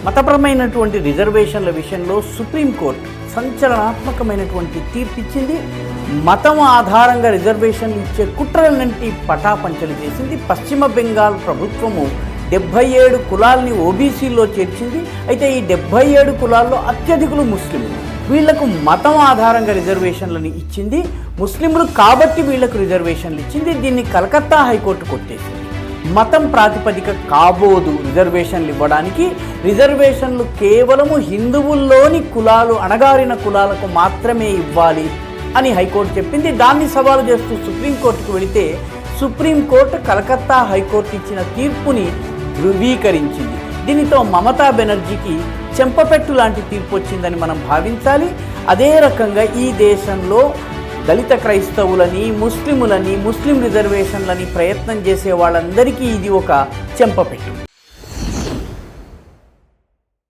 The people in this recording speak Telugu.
మతపరమైనటువంటి రిజర్వేషన్ల విషయంలో సుప్రీంకోర్టు సంచలనాత్మకమైనటువంటి తీర్పిచ్చింది. మతం ఆధారంగా రిజర్వేషన్లు ఇచ్చే కుట్రలన్నింటి పటాపంచలు చేసింది. పశ్చిమ బెంగాల్ ప్రభుత్వము 77 కులాల్ని ఓబీసీలో చేర్చింది. అయితే ఈ 77 కులాల్లో అత్యధికులు ముస్లింలు. వీళ్లకు మతం ఆధారంగా రిజర్వేషన్లను ఇచ్చింది. ముస్లింలు కాబట్టి వీళ్లకు రిజర్వేషన్లు ఇచ్చింది. దీన్ని కలకత్తా హైకోర్టు కొట్టేసింది. మతం ప్రాతిపదిక కాబోదు రిజర్వేషన్లు ఇవ్వడానికి. రిజర్వేషన్లు కేవలము హిందువుల్లోని కులాలు, అణగారిన కులాలకు మాత్రమే ఇవ్వాలి అని హైకోర్టు చెప్పింది. దాన్ని సవాలు చేస్తూ సుప్రీంకోర్టుకు వెళితే సుప్రీంకోర్టు కలకత్తా హైకోర్టు ఇచ్చిన తీర్పుని ధృవీకరించింది. దీనితో మమతా బెనర్జీకి చెంపపెట్టు లాంటి తీర్పు వచ్చిందని మనం భావించాలి. అదే రకంగా ఈ దేశంలో దళిత క్రైస్తవులని, ముస్లిం రిజర్వేషన్లని ప్రయత్నం చేసే వాళ్ళందరికీ ఇది ఒక చెంపపెట్టు.